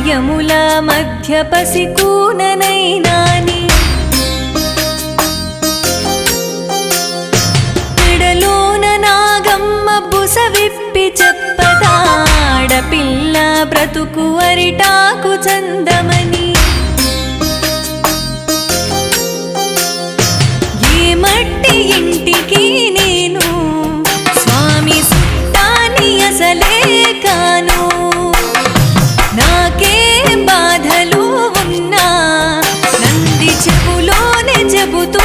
మాయముల మధ్య పసికూననైనాని పిడలోన నాగమ్మ బుస విప్పి చెప్పదా ఆడపిల్ల బ్రతుకు అరిటాకు చందమని ఏ మట్టి ఇంటికి నేను స్వామి సుట్టాని అసలే కాను నాకే బాధలు ఉన్నా నంది చెవులోనే చెబుతూ